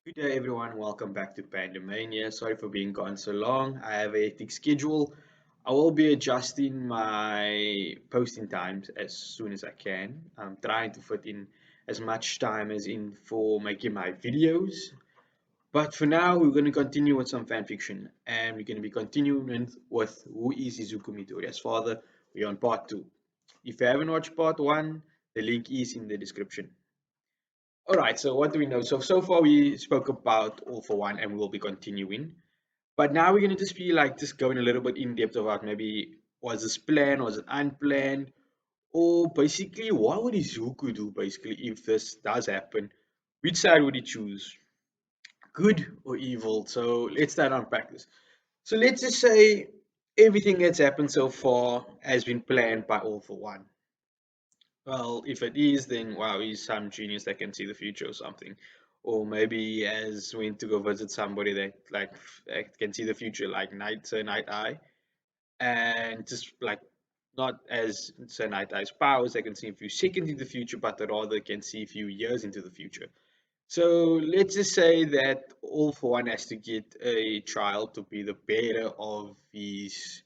Good day, everyone. Welcome back to Pandemania. Sorry for being gone so long. I have a hectic schedule. I will be adjusting my posting times as soon as I can. I'm trying to fit in as much time as in for making my videos. But for now, we're going to continue with some fan fiction, and we're going to be continuing with Who is Izuku Midoriya's father. We're on part 2. If you haven't watched part 1, the link is in the description. All right, so what do we know? So far we spoke about All for One, and we'll be continuing. But now we're gonna just be like just going a little bit in depth about maybe was this planned, was it unplanned, or basically what would Izuku do basically if this does happen? Which side would he choose, good or evil? So let's start unpack this. So let's just say everything that's happened so far has been planned by All for One. Well, if it is, then wow, he's some genius that can see the future or something. Or maybe he has went to go visit somebody that that can see the future, like Sir Night Eye, and just like not as Sir Night Eye's powers, they can see a few seconds into the future, but rather can see a few years into the future. So let's just say that All for One has to get a child to be the bearer of his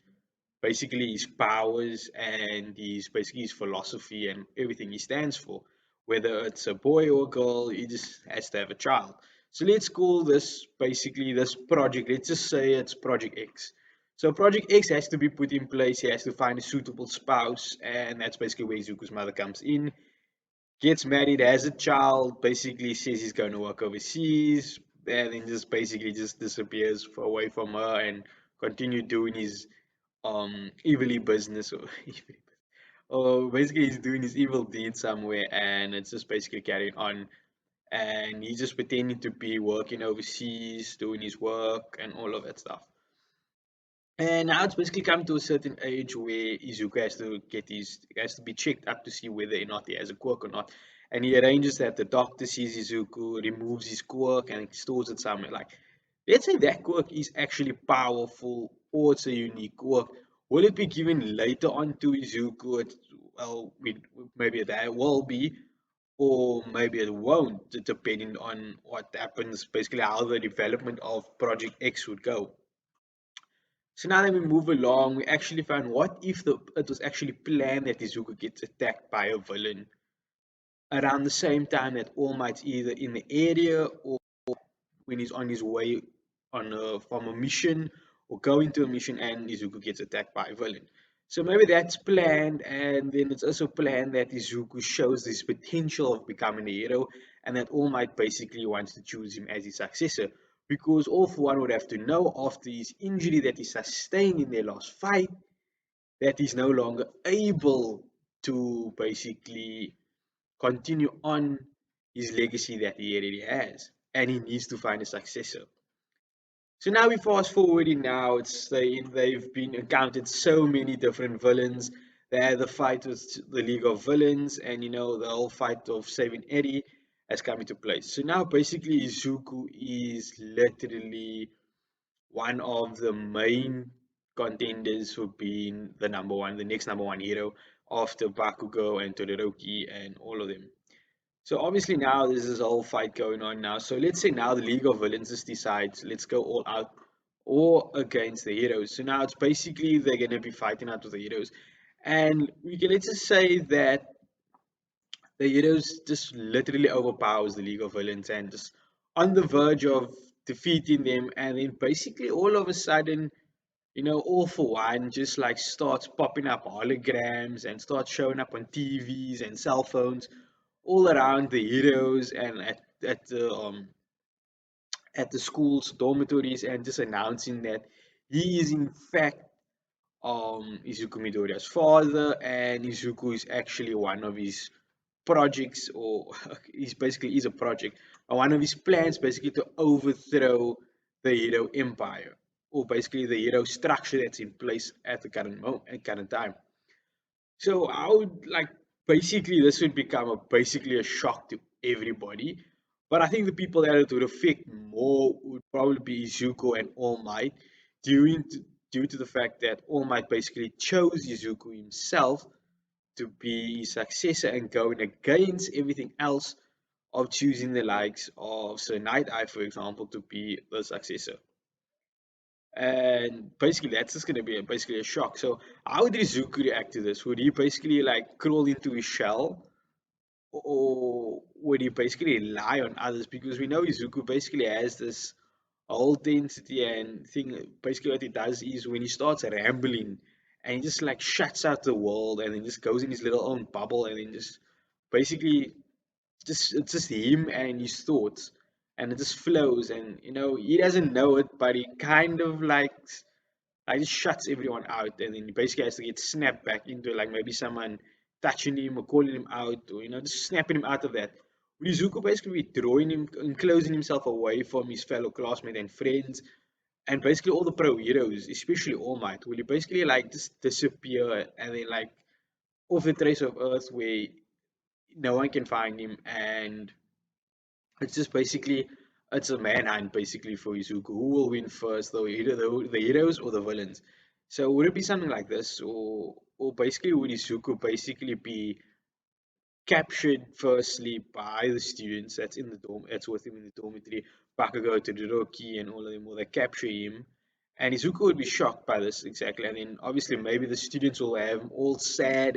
basically his powers and his philosophy and everything he stands for. Whether it's a boy or a girl, he just has to have a child. So let's call this basically this project. Let's just say it's Project X. So Project X has to be put in place. He has to find a suitable spouse, and that's basically where Zuko's mother comes in. Gets married, has a child, basically says he's going to work overseas, and then just basically just disappears away from her and continue doing his evilly business or basically he's doing his evil deed somewhere and it's just basically carrying on and he's just pretending to be working overseas doing his work and all of that stuff. And now it's basically come to a certain age where Izuku has to be checked up to see whether or not he has a quirk or not. And he arranges that the doctor sees Izuku, removes his quirk, and stores it somewhere. Like, let's say that quirk is actually powerful or it's a unique quirk. Will it be given later on to Izuku? Well, maybe that will be, or maybe it won't, depending on what happens, basically how the development of Project X would go. So now that we move along, we actually found what if it was actually planned that Izuku gets attacked by a villain around the same time that All Might's either in the area or when he's on his way from a mission or going to a mission and Izuku gets attacked by a villain. So maybe that's planned, and then it's also planned that Izuku shows this potential of becoming a hero, and that All Might basically wants to choose him as his successor. Because All for One would have to know after his injury that he sustained in their last fight that he's no longer able to basically continue on his legacy that he already has, and he needs to find a successor. So now we fast forwarding now, they've been encountered so many different villains. They had the fight with the League of Villains, and the whole fight of saving Eddie has come into place. So now basically Izuku is literally one of the main contenders for being the next number one hero after Bakugo and Todoroki and all of them. So obviously now there's this whole fight going on now. So let's say now the League of Villains just decides let's go all out or against the heroes. So now it's basically they're gonna be fighting out with the heroes. And we can let's just say that the heroes just literally overpowers the League of Villains and just on the verge of defeating them and then basically all of a sudden All for One just like starts popping up holograms and starts showing up on TVs and cell phones all around the heroes and at the schools, dormitories, and just announcing that he is in fact Izuku Midoriya's father, and Izuku is actually one of his projects, or he's basically is a project, one of his plans basically to overthrow the hero empire, or basically the hero structure that's in place at the current time. So I would like basically this would become basically a shock to everybody. But I think the people that it would affect more would probably be Izuku and All Might, due to, due to the fact that All Might basically chose Izuku himself to be his successor and going against everything else of choosing the likes of Sir Night Eye, for example, to be the successor. And basically, that's just going to be basically a shock. So, how would Izuku react to this? Would he basically like crawl into his shell, or would he basically rely on others? Because we know Izuku basically has this whole density and thing. Basically, what he does is when he starts rambling, and he just like shuts out the world, and then just goes in his little own bubble, and then just basically just it's just him and his thoughts, and it just flows. And he doesn't know it, but he kind of like just shuts everyone out, and then he basically has to get snapped back into like maybe someone touching him or calling him out, or just snapping him out of that. With Izuku basically drawing him and closing himself away from his fellow classmates and friends, and basically all the pro heroes, especially All Might, will he basically like just disappear and then like off the trace of Earth where no one can find him, and it's just basically it's a manhunt basically for Izuku. Who will win first, the heroes or the villains? So would it be something like this, or basically would Izuku basically be captured firstly by the students that's with him in the dormitory, Bakugo, Todoroki, and all of them, will they capture him? And Izuku would be shocked by this exactly, and then obviously maybe the students will have all sad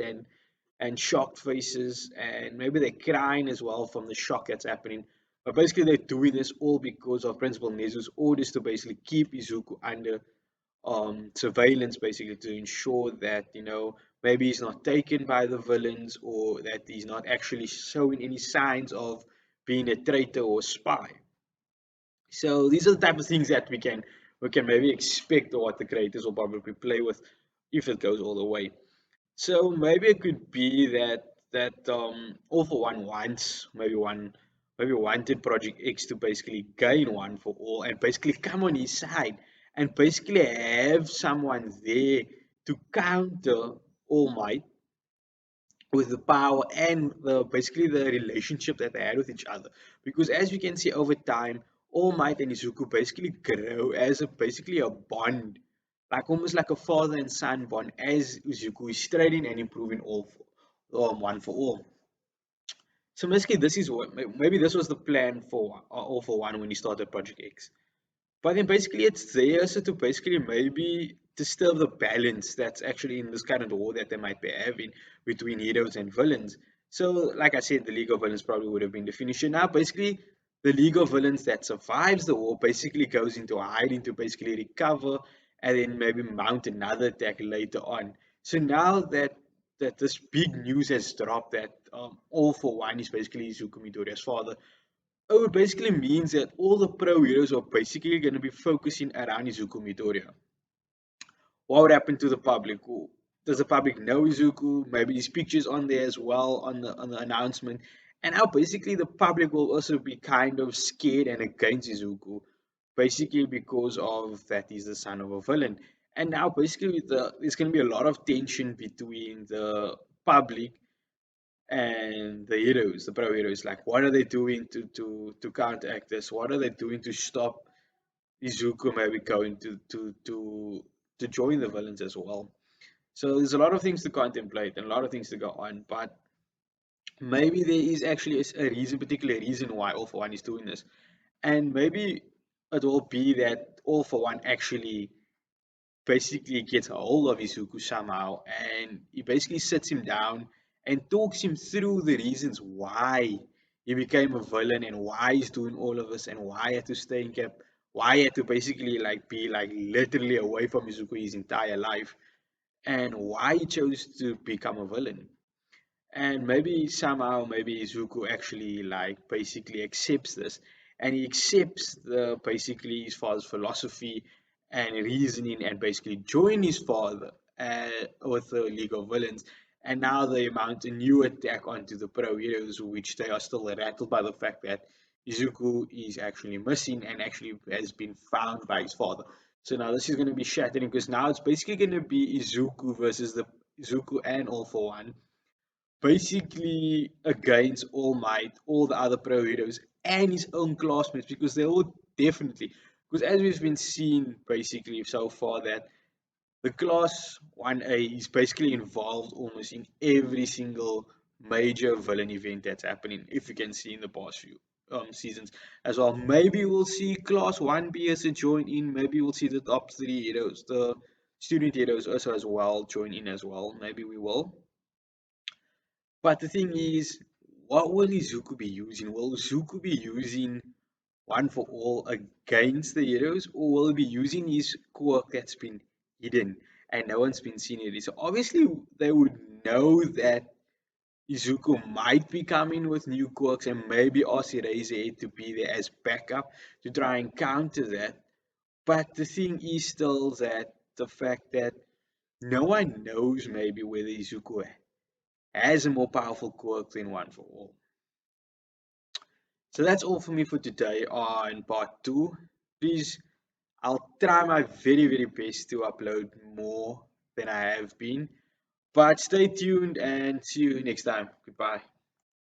and shocked faces, and maybe they're crying as well from the shock that's happening. But basically, they're doing this all because of Principal Nezu's orders to basically keep Izuku under surveillance, basically to ensure that maybe he's not taken by the villains, or that he's not actually showing any signs of being a traitor or spy. So these are the type of things that we can maybe expect, or what the creators will probably play with if it goes all the way. So maybe it could be that All for One wants maybe wanted Project X to basically gain One for All and basically come on his side and basically have someone there to counter All Might with the power and the basically the relationship that they had with each other. Because as we can see over time, All Might and Izuku basically grow as basically a bond, like almost like a father and son bond, as Izuku is striving and improving One for All. So basically, this is what maybe this was the plan for All for One when he started Project X. But then basically it's there so to basically maybe disturb the balance that's actually in this current war that they might be having between heroes and villains. So, like I said, the League of Villains probably would have been the finisher. Now, basically, the League of Villains that survives the war basically goes into hiding to basically recover and then maybe mount another attack later on. So now that this big news has dropped that All for One is basically Izuku Midoriya's father, oh, it basically means that all the pro heroes are basically going to be focusing around Izuku Midoriya. What would happen to the public? Does the public know Izuku? Maybe his pictures on there as well on the announcement. And now basically the public will also be kind of scared and against Izuku, basically because of that he's the son of a villain. And now basically there's going to be a lot of tension between the public and the heroes, the pro heroes. Like, what are they doing to counteract this? What are they doing to stop Izuku maybe going to join the villains as well? So there's a lot of things to contemplate and a lot of things to go on, but maybe there is actually a reason, particular reason why All for One is doing this, and maybe it will be that All for One actually basically gets a hold of Izuku somehow, and he basically sits him down and talks him through the reasons why he became a villain and why he's doing all of this and why he had to stay in camp, why he had to basically like be like literally away from Izuku his entire life, and why he chose to become a villain. And maybe somehow, maybe Izuku actually like basically accepts this, and he accepts the basically his father's philosophy and reasoning, and basically join his father with the League of Villains. And now they mount a new attack onto the pro heroes, which they are still rattled by the fact that Izuku is actually missing and actually has been found by his father. So now this is going to be shattering because now it's basically going to be Izuku versus the Izuku and All for One, basically against All Might, all the other pro heroes, and his own classmates, because they all definitely, because as we've been seeing basically so far, that the class 1A is basically involved almost in every single major villain event that's happening, if you can see in the past few seasons as well. Maybe we'll see Class 1B as a join in, maybe we'll see the top three heroes, the student heroes also as well join in as well. Maybe we will. But the thing is, what will Izuku be using? Will Izuku be using one for all against the heroes, or will he be using his quirk that's been hidden and no one's been seeing it? So obviously they would know that Izuku might be coming with new quirks and maybe ask Eraserhead to be there as backup to try and counter that. But the thing is still that the fact that no one knows maybe whether Izuku has a more powerful quirk than one for all. So that's all for me for today on part two. Please, I'll try my very, very best to upload more than I have been. But stay tuned and see you next time. Goodbye.